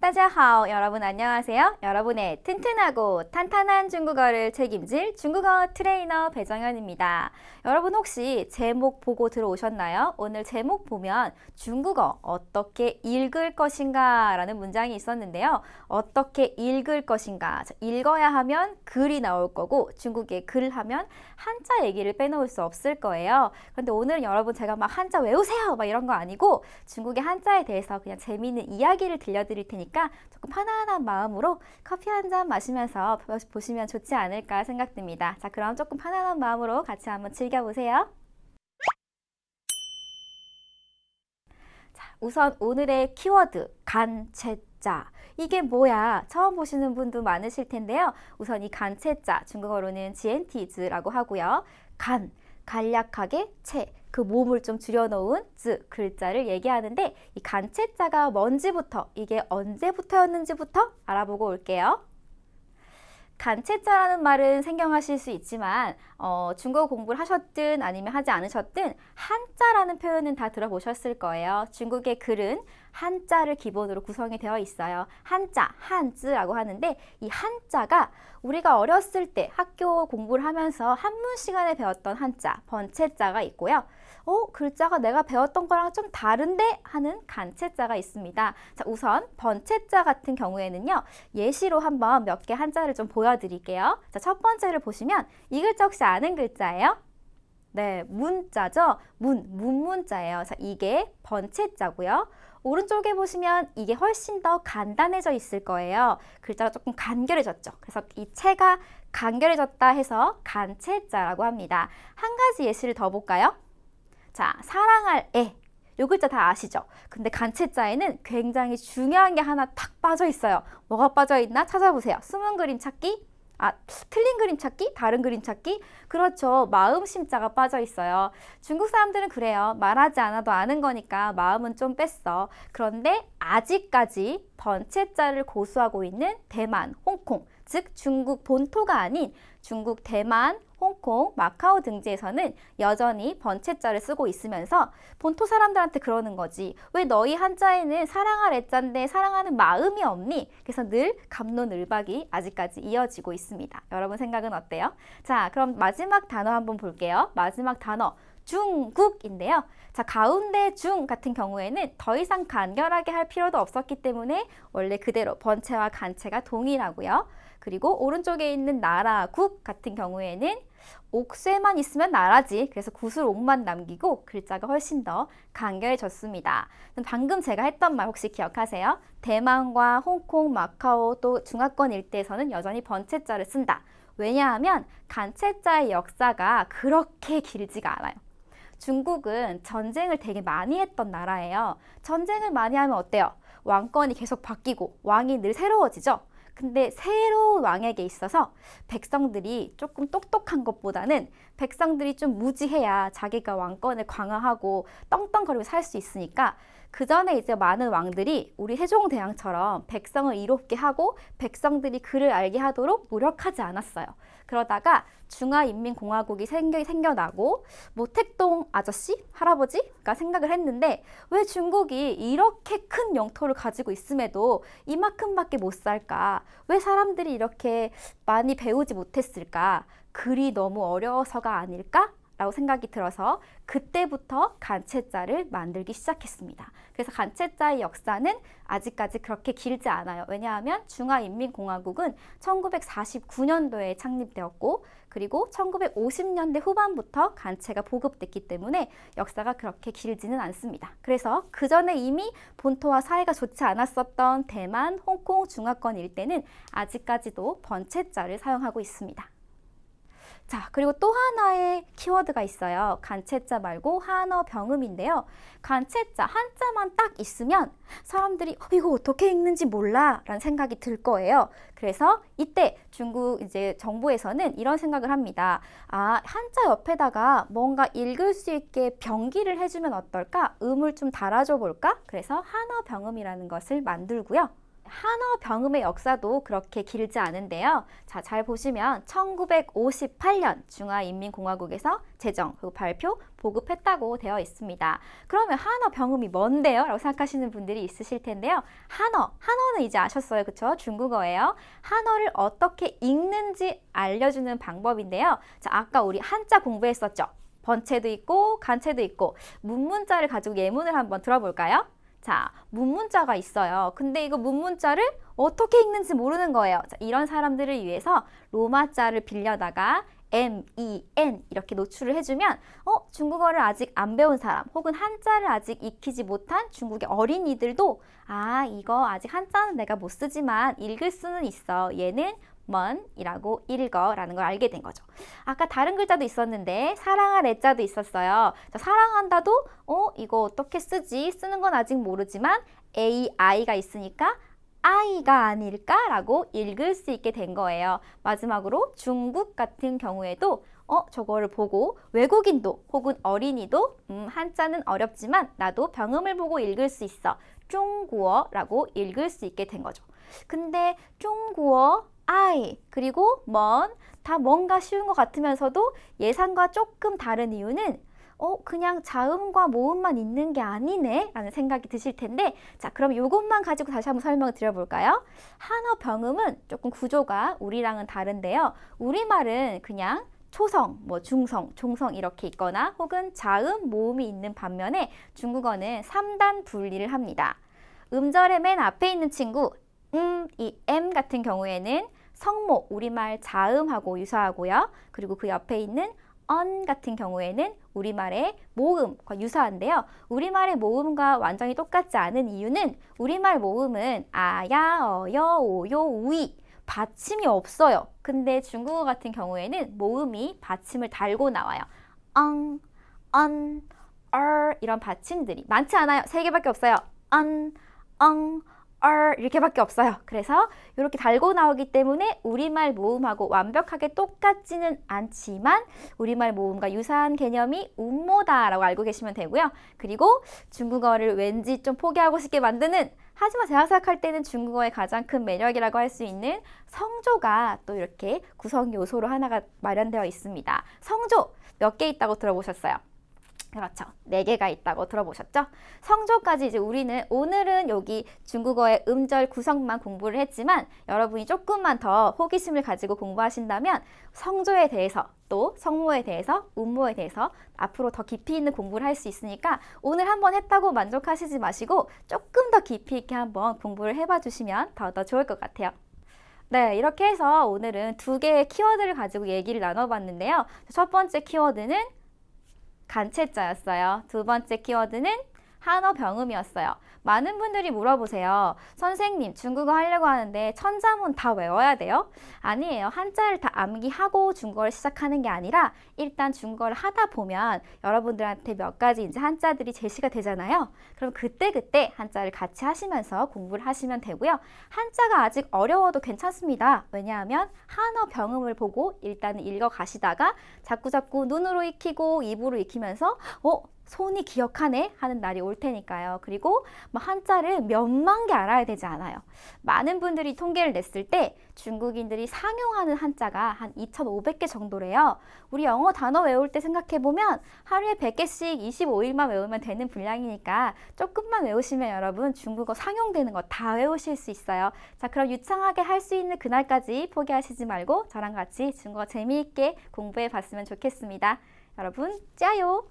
大家好, 여러분 안녕하세요. 여러분의 튼튼하고 탄탄한 중국어를 책임질 중국어 트레이너 배정현입니다. 여러분 혹시 제목 보고 들어오셨나요? 오늘 제목 보면 중국어 어떻게 읽을 것인가 라는 문장이 있었는데요. 어떻게 읽을 것인가? 읽어야 하면 글이 나올 거고 중국의 글 하면 한자 얘기를 빼놓을 수 없을 거예요. 그런데 오늘은 여러분 제가 막 한자 외우세요 막 이런 거 아니고 중국의 한자에 대해서 그냥 재미있는 이야기를 들려드릴 테니까 조금 편안한 마음으로 커피 한 잔 마시면서 보시면 좋지 않을까 생각됩니다. 자, 그럼 조금 편안한 마음으로 같이 한번 즐겨보세요. 자, 우선 오늘의 키워드 간체자. 이게 뭐야? 처음 보시는 분도 많으실 텐데요. 우선 이 간체자, 중국어로는 지엔티즈라고 하고요. 간략하게 채, 그 몸을 좀 줄여놓은 즈 글자를 얘기하는데 이 간체자가 뭔지부터, 이게 언제부터였는지부터 알아보고 올게요. 간체자라는 말은 생경하실 수 있지만 중국어 공부를 하셨든 아니면 하지 않으셨든 한자라는 표현은 다 들어보셨을 거예요. 중국의 글은 한자를 기본으로 구성이 되어 있어요. 한자, 한즈라고 하는데 이 한자가 우리가 어렸을 때 학교 공부를 하면서 한문 시간에 배웠던 한자, 번체자가 있고요. 글자가 내가 배웠던 거랑 좀 다른데 하는 간체자가 있습니다. 자, 우선 번체자 같은 경우에는요. 예시로 한번 몇 개 한자를 좀 보여드릴게요. 자, 첫 번째를 보시면 이 글자 혹시 아는 글자예요? 네, 문자죠. 문문자예요. 자, 이게 번체자고요. 오른쪽에 보시면 이게 훨씬 더 간단해져 있을 거예요. 글자가 조금 간결해졌죠. 그래서 이 체가 간결해졌다 해서 간체자라고 합니다. 한 가지 예시를 더 볼까요? 자, 사랑할 애. 요 글자 다 아시죠? 근데 간체자에는 굉장히 중요한 게 하나 탁 빠져 있어요. 뭐가 빠져 있나 찾아보세요. 숨은 그림 찾기? 틀린 그림 찾기? 다른 그림 찾기? 그렇죠. 마음 심자가 빠져 있어요. 중국 사람들은 그래요. 말하지 않아도 아는 거니까 마음은 좀 뺐어. 그런데 아직까지 번체자를 고수하고 있는 대만, 홍콩, 즉 중국 본토가 아닌 중국 대만, 홍콩, 마카오 등지에서는 여전히 번체자를 쓰고 있으면서 본토 사람들한테 그러는 거지. 왜 너희 한자에는 사랑할 애자인데 사랑하는 마음이 없니? 그래서 늘 갑론을박이 아직까지 이어지고 있습니다. 여러분 생각은 어때요? 자, 그럼 마지막 단어 한번 볼게요. 마지막 단어. 중국인데요. 자, 가운데 중 같은 경우에는 더 이상 간결하게 할 필요도 없었기 때문에 원래 그대로 번체와 간체가 동일하고요. 그리고 오른쪽에 있는 나라, 국 같은 경우에는 옥쇠만 있으면 나라지. 그래서 굿을 옥만 남기고 글자가 훨씬 더 간결해졌습니다. 방금 제가 했던 말 혹시 기억하세요? 대만과 홍콩, 마카오 또 중화권 일대에서는 여전히 번체자를 쓴다. 왜냐하면 간체자의 역사가 그렇게 길지가 않아요. 중국은 전쟁을 되게 많이 했던 나라예요. 전쟁을 많이 하면 어때요? 왕권이 계속 바뀌고 왕이 늘 새로워지죠. 근데 새로운 왕에게 있어서 백성들이 조금 똑똑한 것보다는 백성들이 좀 무지해야 자기가 왕권을 강화하고 떵떵거리고 살 수 있으니까 그 전에 이제 많은 왕들이 우리 세종대왕처럼 백성을 이롭게 하고 백성들이 글을 알게 하도록 노력하지 않았어요. 그러다가 중화인민공화국이 생겨나고 모택동 아저씨? 할아버지가 생각을 했는데 왜 중국이 이렇게 큰 영토를 가지고 있음에도 이만큼밖에 못 살까? 왜 사람들이 이렇게 많이 배우지 못했을까? 글이 너무 어려워서가 아닐까? 라고 생각이 들어서 그때부터 간체자를 만들기 시작했습니다. 그래서 간체자의 역사는 아직까지 그렇게 길지 않아요. 왜냐하면 중화인민공화국은 1949년도에 창립되었고 그리고 1950년대 후반부터 간체가 보급됐기 때문에 역사가 그렇게 길지는 않습니다. 그래서 그 전에 이미 본토와 사이가 좋지 않았었던 대만, 홍콩, 중화권 일대는 아직까지도 번체자를 사용하고 있습니다. 자, 그리고 또 하나의 키워드가 있어요. 간체자 말고 한어 병음인데요. 간체자 한자만 딱 있으면 사람들이 이거 어떻게 읽는지 몰라 라는 생각이 들 거예요. 그래서 이때 중국 이제 정부에서는 이런 생각을 합니다. 한자 옆에다가 뭔가 읽을 수 있게 병기를 해주면 어떨까? 음을 좀 달아줘 볼까? 그래서 한어 병음이라는 것을 만들고요. 한어 병음의 역사도 그렇게 길지 않은데요. 자, 잘 보시면 1958년 중화인민공화국에서 제정, 그리고 발표, 보급했다고 되어 있습니다. 그러면 한어 병음이 뭔데요? 라고 생각하시는 분들이 있으실 텐데요. 한어는 이제 아셨어요. 그쵸? 중국어예요. 한어를 어떻게 읽는지 알려주는 방법인데요. 자, 아까 우리 한자 공부했었죠? 번체도 있고 간체도 있고 문문자를 가지고 예문을 한번 들어볼까요? 자, 문문자가 있어요. 근데 이거 문문자를 어떻게 읽는지 모르는 거예요. 자, 이런 사람들을 위해서 로마자를 빌려다가 M, E, N 이렇게 노출을 해주면 중국어를 아직 안 배운 사람 혹은 한자를 아직 익히지 못한 중국의 어린이들도 이거 아직 한자는 내가 못 쓰지만 읽을 수는 있어. 얘는 먼이라고 읽어라는 걸 알게 된 거죠. 아까 다른 글자도 있었는데 사랑할 애자도 있었어요. 자, 사랑한다도 이거 어떻게 쓰지? 쓰는 건 아직 모르지만 A, I가 있으니까 아이가 아닐까라고 읽을 수 있게 된 거예요. 마지막으로 중국 같은 경우에도 저거를 보고 외국인도 혹은 어린이도 한자는 어렵지만 나도 병음을 보고 읽을 수 있어. 중국어라고 읽을 수 있게 된 거죠. 근데 중국어 I 그리고 먼 다 뭔가 쉬운 것 같으면서도 예상과 조금 다른 이유는 그냥 자음과 모음만 있는 게 아니네 라는 생각이 드실 텐데 자, 그럼 이것만 가지고 다시 한번 설명을 드려볼까요? 한어 병음은 조금 구조가 우리랑은 다른데요. 우리말은 그냥 초성, 중성, 종성 이렇게 있거나 혹은 자음, 모음이 있는 반면에 중국어는 3단 분리를 합니다. 음절의 맨 앞에 있는 친구 이 M 같은 경우에는 성모, 우리말 자음하고 유사하고요. 그리고 그 옆에 있는 언 같은 경우에는 우리말의 모음과 유사한데요. 우리말의 모음과 완전히 똑같지 않은 이유는 우리말 모음은 아야, 어여, 오요, 우이 받침이 없어요. 근데 중국어 같은 경우에는 모음이 받침을 달고 나와요. 엉, 언, 이런 받침들이 많지 않아요. 3개밖에 없어요. 언, 엉, 이렇게밖에 없어요. 그래서 이렇게 달고 나오기 때문에 우리말 모음하고 완벽하게 똑같지는 않지만 우리말 모음과 유사한 개념이 음모다라고 알고 계시면 되고요. 그리고 중국어를 왠지 좀 포기하고 싶게 만드는 하지만 제가 생각할 때는 중국어의 가장 큰 매력이라고 할 수 있는 성조가 또 이렇게 구성 요소로 하나가 마련되어 있습니다. 성조 몇 개 있다고 들어보셨어요? 그렇죠. 4개가 있다고 들어보셨죠? 성조까지 이제 오늘은 여기 중국어의 음절 구성만 공부를 했지만 여러분이 조금만 더 호기심을 가지고 공부하신다면 성조에 대해서 또 성모에 대해서 음모에 대해서 앞으로 더 깊이 있는 공부를 할 수 있으니까 오늘 한번 했다고 만족하시지 마시고 조금 더 깊이 있게 한번 공부를 해봐 주시면 더 좋을 것 같아요. 네, 이렇게 해서 오늘은 2개의 키워드를 가지고 얘기를 나눠봤는데요. 첫 번째 키워드는 간체자였어요. 두 번째 키워드는 한어 병음이었어요. 많은 분들이 물어보세요. 선생님, 중국어 하려고 하는데 천자문 다 외워야 돼요? 아니에요. 한자를 다 암기하고 중국어를 시작하는 게 아니라 일단 중국어를 하다 보면 여러분들한테 몇 가지 이제 한자들이 제시가 되잖아요. 그럼 그때 한자를 같이 하시면서 공부를 하시면 되고요. 한자가 아직 어려워도 괜찮습니다. 왜냐하면 한어 병음을 보고 일단은 읽어 가시다가 자꾸자꾸 눈으로 익히고 입으로 익히면서 손이 기억하네 하는 날이 올 테니까요. 그리고 한자를 몇만 개 알아야 되지 않아요. 많은 분들이 통계를 냈을 때 중국인들이 상용하는 한자가 한 2,500개 정도래요. 우리 영어 단어 외울 때 생각해보면 하루에 100개씩 25일만 외우면 되는 분량이니까 조금만 외우시면 여러분 중국어 상용되는 거 다 외우실 수 있어요. 자, 그럼 유창하게 할 수 있는 그날까지 포기하시지 말고 저랑 같이 중국어 재미있게 공부해 봤으면 좋겠습니다. 여러분, 짜요!